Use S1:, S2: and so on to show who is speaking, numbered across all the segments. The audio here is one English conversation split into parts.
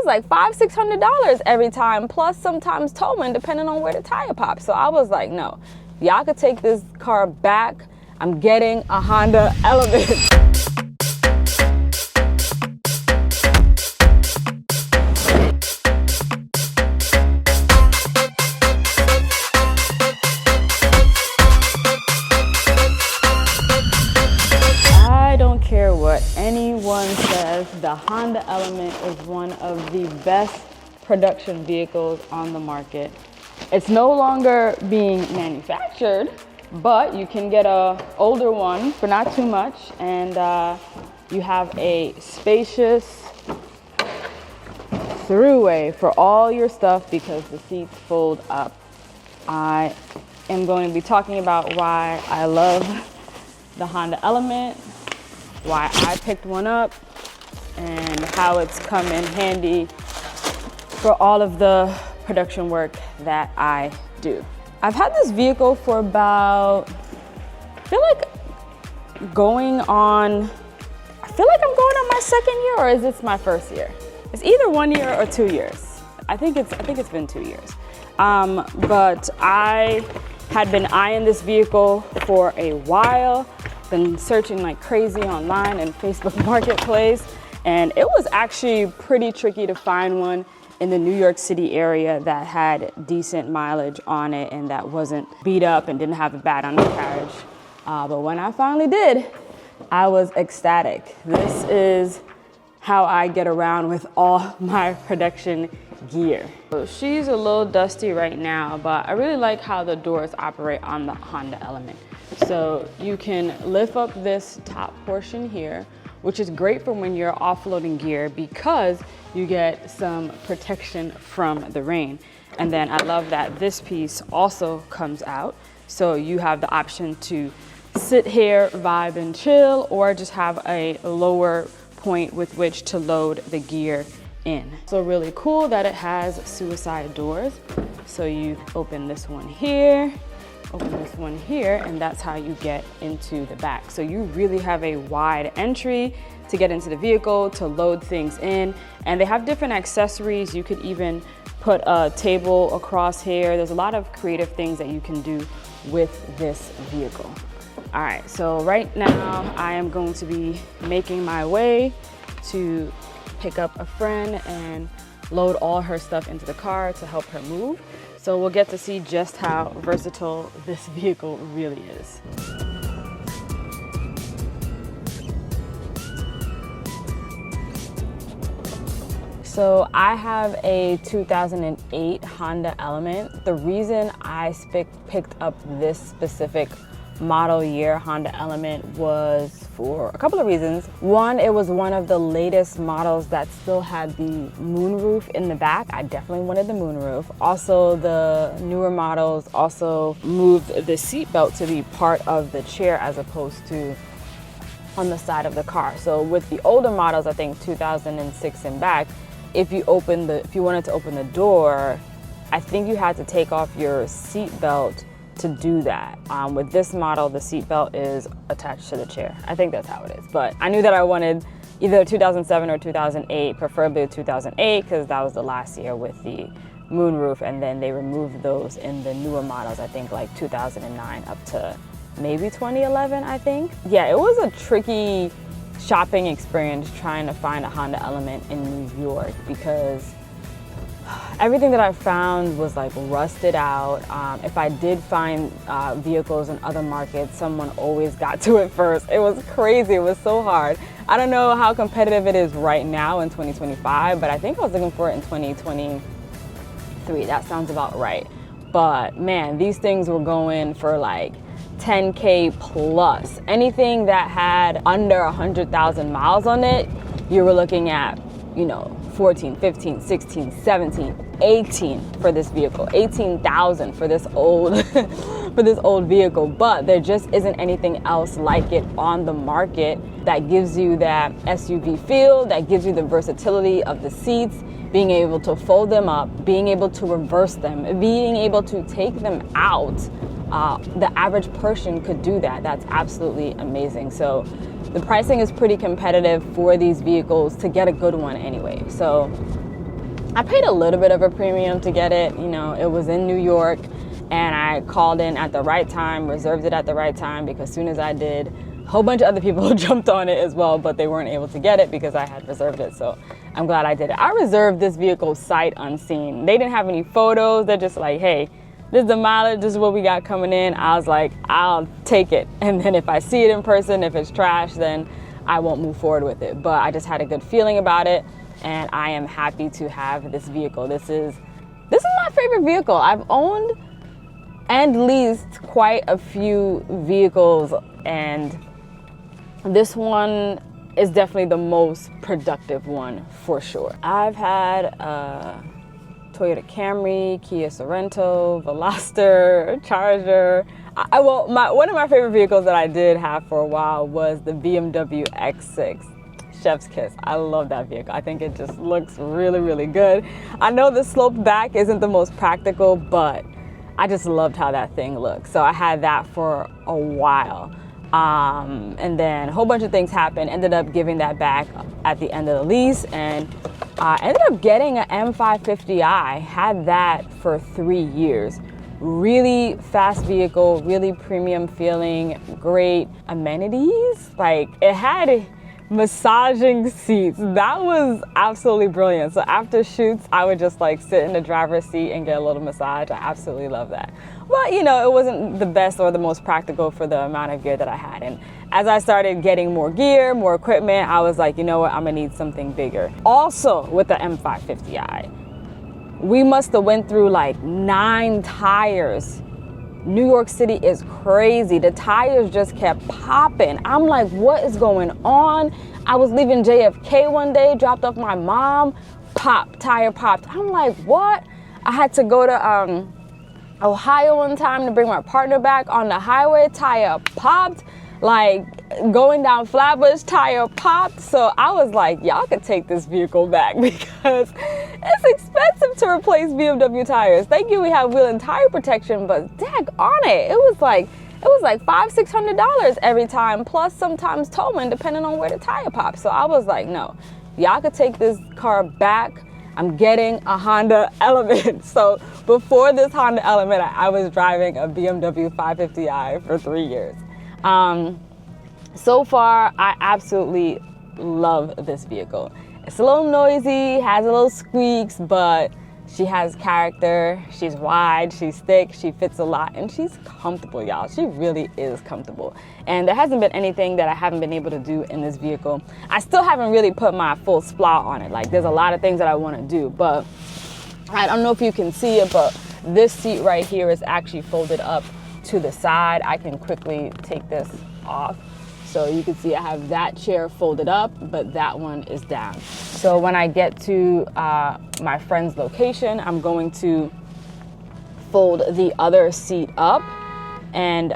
S1: was like $500-600 every time, plus sometimes towing depending on where the tire pops. So I was like, no, y'all could take this car back. I'm getting a Honda Element. I don't care what anyone says, the Honda Element is one of the best production vehicles on the market. It's no longer being manufactured, but you can get an older one for not too much, and you have a spacious throughway for all your stuff because the seats fold up. I am going to be talking about why I love the Honda Element, why I picked one up, and how it's come in handy for all of the production work that I do. I've had this vehicle for about, I feel like I'm going on my second year, or is this my first year? It's either 1 year or 2 years. I think it's been 2 years. But I had been eyeing this vehicle for a while, been searching like crazy online and Facebook Marketplace, and it was actually pretty tricky to find one in the New York City area that had decent mileage on it and that wasn't beat up and didn't have a bad undercarriage. But when I finally did, I was ecstatic. This is how I get around with all my production gear. So she's a little dusty right now, but I really like how the doors operate on the Honda Element. So you can lift up this top portion here, which is great for when you're offloading gear because you get some protection from the rain. And then I love that this piece also comes out. So you have the option to sit here, vibe and chill, or just have a lower point with which to load the gear in. So really cool that it has suicide doors. So you open this one here, open this one here, and that's how you get into the back. So you really have a wide entry to get into the vehicle, to load things in. And they have different accessories. You could even put a table across here. There's a lot of creative things that you can do with this vehicle. All right, so right now I am going to be making my way to pick up a friend and load all her stuff into the car to help her move. So we'll get to see just how versatile this vehicle really is. So I have a 2008 Honda Element. The reason I picked up this specific model year Honda Element was for a couple of reasons. One, it was one of the latest models that still had the moonroof in the back. I definitely wanted the moonroof. Also, the newer models also moved the seat belt to be part of the chair as opposed to on the side of the car. So with the older models, I think 2006 and back, if you wanted to open the door, I think you had to take off your seat belt to do that. With this model, the seat belt is attached to the chair. I think that's how it is. But I knew that I wanted either 2007 or 2008, preferably 2008, because that was the last year with the moonroof, and then they removed those in the newer models, I think like 2009 up to maybe 2011, I think. Yeah, it was a tricky shopping experience trying to find a Honda Element in New York because everything that I found was like rusted out. If I did find vehicles in other markets, someone always got to it first. It was crazy, it was so hard. I don't know how competitive it is right now in 2025, but I think I was looking for it in 2023. That sounds about right. But man, these things were going for like 10K plus. Anything that had under 100,000 miles on it, you were looking at, 14, 15, 16, 17, 18 for this vehicle, 18,000 for this old vehicle. But there just isn't anything else like it on the market that gives you that SUV feel, that gives you the versatility of the seats, being able to fold them up, being able to reverse them, being able to take them out. The average person could do that. That's absolutely amazing. So the pricing is pretty competitive for these vehicles to get a good one anyway. So I paid a little bit of a premium to get it. You know, it was in New York, and I called in at the right time, reserved it at the right time, because as soon as I did, a whole bunch of other people jumped on it as well, but they weren't able to get it because I had reserved it. So I'm glad I did it. I reserved this vehicle sight unseen. They didn't have any photos. They're just like, hey, this is the mileage, this is what we got coming in. I was like, I'll take it. And then if I see it in person, if it's trash, then I won't move forward with it. But I just had a good feeling about it, and I am happy to have this vehicle. This is my favorite vehicle. I've owned and leased quite a few vehicles, and this one is definitely the most productive one for sure. I've had a Toyota Camry, Kia Sorento, Veloster, Charger. One of my favorite vehicles that I did have for a while was the BMW X6. Chef's kiss. I love that vehicle. I think it just looks really, really good. I know the sloped back isn't the most practical, but I just loved how that thing looked. So I had that for a while. And then a whole bunch of things happened. Ended up giving that back at the end of the lease, and ended up getting an M550i. Had that for 3 years. Really fast vehicle, really premium feeling, great amenities. Like, it had massaging seats. That was absolutely brilliant. So after shoots, I would just like sit in the driver's seat and get a little massage. I absolutely love that. But you know, it wasn't the best or the most practical for the amount of gear that I had. And as I started getting more gear, more equipment, I was like, you know what, I'm gonna need something bigger. Also with the M550i, we must have went through like 9 tires. New York City is crazy. The tires just kept popping. I'm like, what is going on? I was leaving JFK one day, dropped off my mom, tire popped. I'm like, what? I had to go to Ohio one time to bring my partner back. On the highway, tire popped. Like, going down Flatbush, tire popped. So I was like, y'all could take this vehicle back because it's expensive to replace BMW tires. Thank you, we have wheel and tire protection, but dag on it, it was like $500-$600 every time, plus sometimes towing depending on where the tire pops. So I was like, no, y'all could take this car back. I'm getting a Honda Element. So before this Honda Element, I was driving a BMW 550i for 3 years. So far, I absolutely love this vehicle. It's a little noisy, has a little squeaks, but she has character. She's wide, she's thick, she fits a lot, and she's comfortable, y'all. She really is comfortable. And there hasn't been anything that I haven't been able to do in this vehicle. I still haven't really put my full splot on it. Like, there's a lot of things that I want to do, but I don't know if you can see it, but this seat right here is actually folded up to the side. I can quickly take this off. So you can see I have that chair folded up, but that one is down. So when I get to my friend's location, I'm going to fold the other seat up and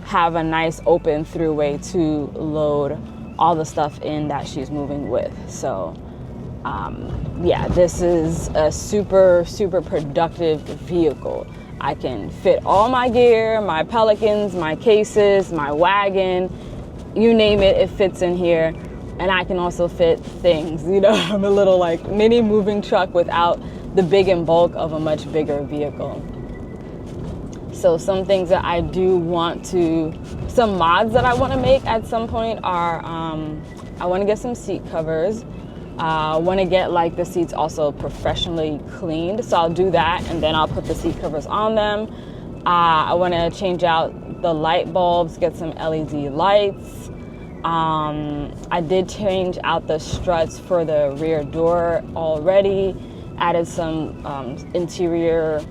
S1: have a nice open throughway to load all the stuff in that she's moving with. So yeah, this is a super, super productive vehicle. I can fit all my gear, my Pelicans, my cases, my wagon, you name it, it fits in here. And I can also fit things, you know, I'm a little like mini moving truck without the big and bulk of a much bigger vehicle. So some things that I do want to, some mods that I want to make at some point are, I want to get some seat covers. I want to get like the seats also professionally cleaned, so I'll do that and then I'll put the seat covers on them. I want to change out the light bulbs, get some LED lights. I did change out the struts for the rear door already, added some interior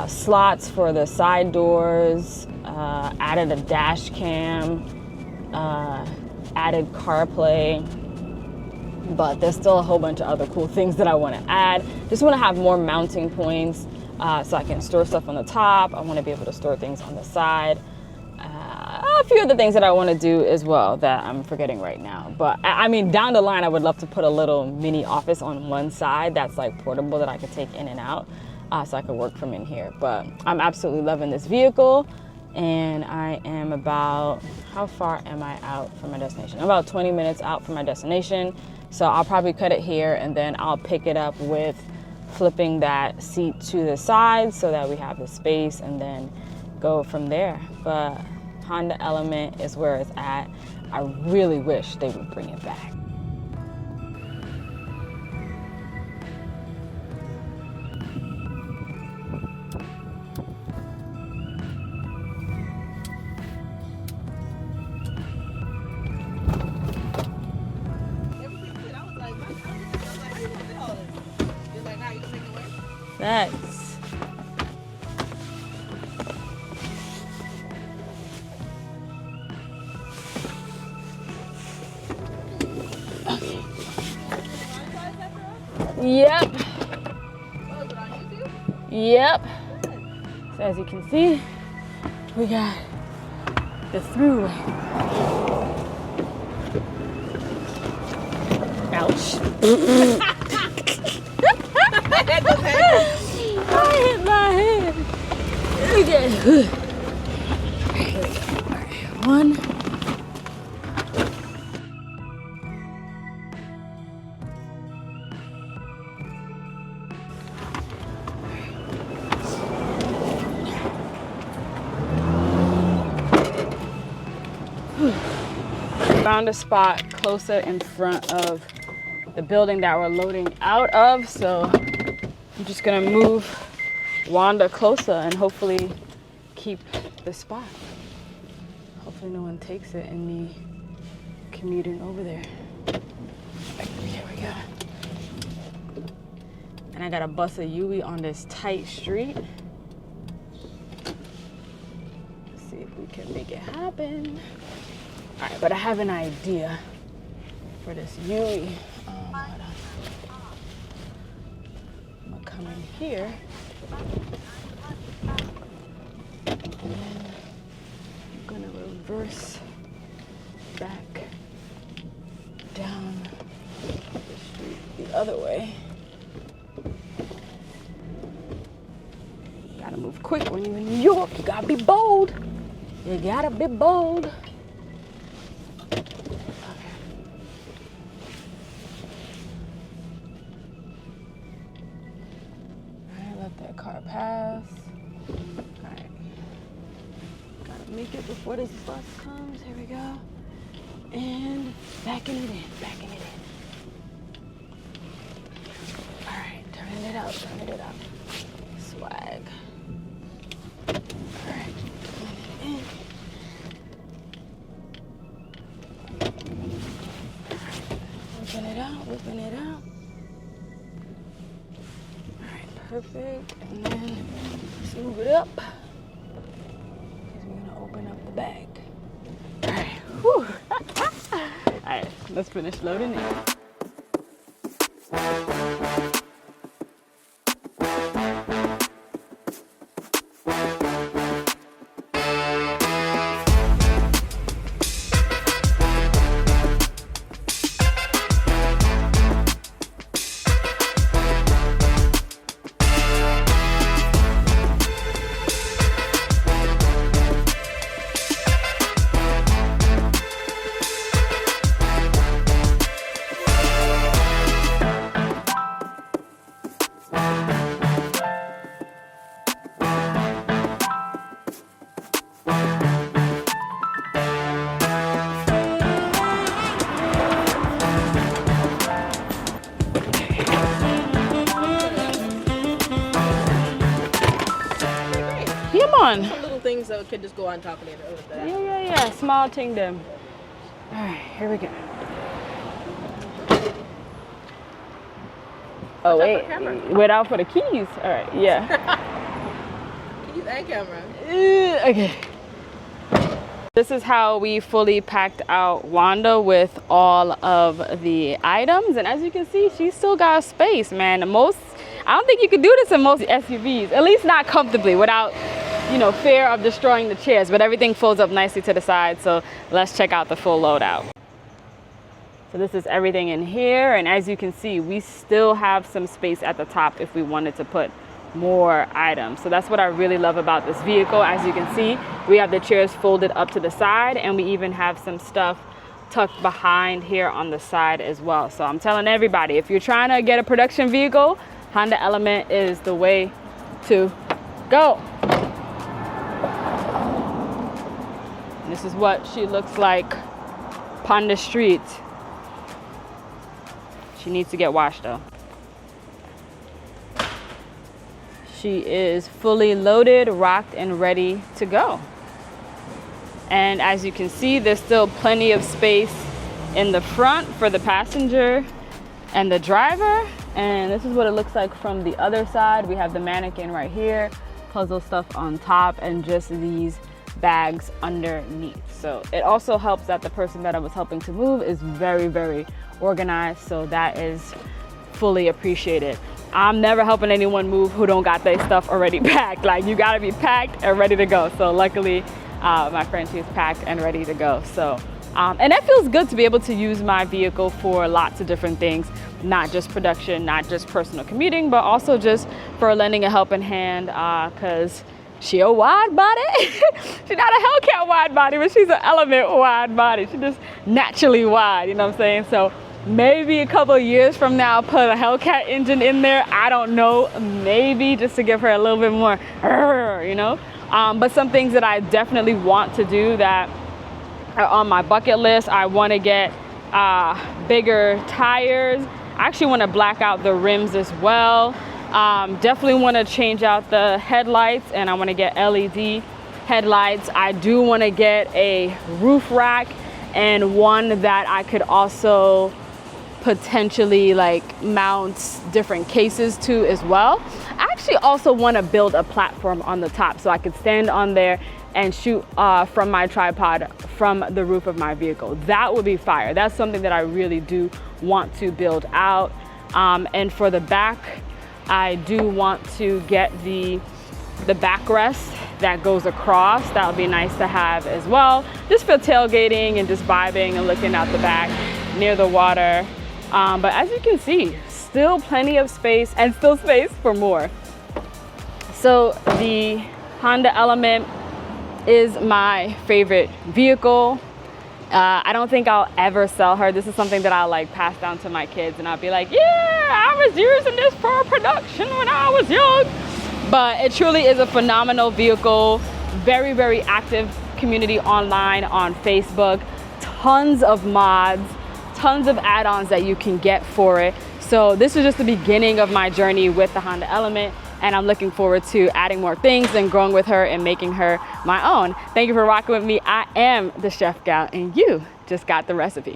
S1: slots for the side doors, added a dash cam, added CarPlay. But there's still a whole bunch of other cool things that I want to add. Just want to have more mounting points so I can store stuff on the top. I want to be able to store things on the side. A few other things that I want to do as well that I'm forgetting right now. But I mean, down the line, I would love to put a little mini office on one side that's like portable that I could take in and out so I could work from in here. But I'm absolutely loving this vehicle. And I am about, how far am I out from my destination? I'm about 20 minutes out from my destination. So I'll probably cut it here and then I'll pick it up with flipping that seat to the side so that we have the space and then go from there. But Honda Element is where it's at. I really wish they would bring it back. Thanks. Okay. Yep. Yep. So as you can see, we got the throughway. Ouch. I hit my head. Okay. Here we go. All right. One. Found a spot closer in front of the building that we're loading out of, so I'm just gonna move Wanda closer and hopefully keep the spot. Hopefully no one takes it in me commuting over there. Here we go. And I gotta bust a Yui on this tight street. Let's see if we can make it happen. All right, but I have an idea for this Yui. Hold on. I'm gonna come in here. And then I'm gonna reverse back down the street the other way. Gotta move quick when you're in New York. You gotta be bold. You gotta be bold. Car pass. All right. Gotta make it before this bus comes. Here we go. And backing it in, backing it in. All right, turning it up, turning it up. Swag. All right, turning it in. Whipping it out, whipping it out. Perfect, and then let's move it up because we're gonna open up the bag. All right, whew. All right, let's finish loading it. Some
S2: little things that could just go on top of it.
S1: Yeah. Small ting them. All right, here we go. Oh wait, without for the keys. All right, yeah.
S2: Keys and camera.
S1: Okay. This is how we fully packed out Wanda with all of the items, and as you can see, she still got space, man. I don't think you could do this in most SUVs, at least not comfortably, without, you know, fear of destroying the chairs, but everything folds up nicely to the side. So let's check out the full loadout. So this is everything in here, and as you can see, we still have some space at the top if we wanted to put more items. So that's what I really love about this vehicle. As you can see, we have the chairs folded up to the side, and we even have some stuff tucked behind here on the side as well. So I'm telling everybody, if you're trying to get a production vehicle, Honda Element is the way to go. This is what she looks like on the street. She needs to get washed though. She is fully loaded, rocked, and ready to go. And as you can see, there's still plenty of space in the front for the passenger and the driver. And this is what it looks like from the other side. We have the mannequin right here, puzzle stuff on top, and just these bags underneath. So it also helps that the person that I was helping to move is very, very organized. So that is fully appreciated. I'm never helping anyone move who don't got their stuff already packed. Like, you gotta be packed and ready to go. So luckily, my friend, she's packed and ready to go. So, and that feels good to be able to use my vehicle for lots of different things, not just production, not just personal commuting, but also just for lending a helping hand, cause she a wide body. She's not a Hellcat wide body, but she's an Element wide body. She's just naturally wide, you know what I'm saying? So maybe a couple of years from now, put a Hellcat engine in there. I don't know, maybe just to give her a little bit more, you know? But some things that I definitely want to do that are on my bucket list. I want to get bigger tires. I actually want to black out the rims as well. Definitely want to change out the headlights, and I want to get LED headlights. I do want to get a roof rack, and one that I could also potentially like mount different cases to as well. I actually also want to build a platform on the top so I could stand on there and shoot from my tripod from the roof of my vehicle. That would be fire. That's something that I really do want to build out. And for the back, I do want to get the backrest that goes across. That would be nice to have as well, just for tailgating and just vibing and looking out the back near the water. But as you can see, still plenty of space and still space for more. So the Honda Element is my favorite vehicle. I don't think I'll ever sell her. This is something that I'll like pass down to my kids, and I'll be like, yeah, I was using this for production when I was young. But it truly is a phenomenal vehicle. Very, very active community online on Facebook. Tons of mods, tons of add-ons that you can get for it. So this is just the beginning of my journey with the Honda Element, and I'm looking forward to adding more things and growing with her and making her my own. Thank you for rocking with me. I am the Chef Gal, and you just got the recipe.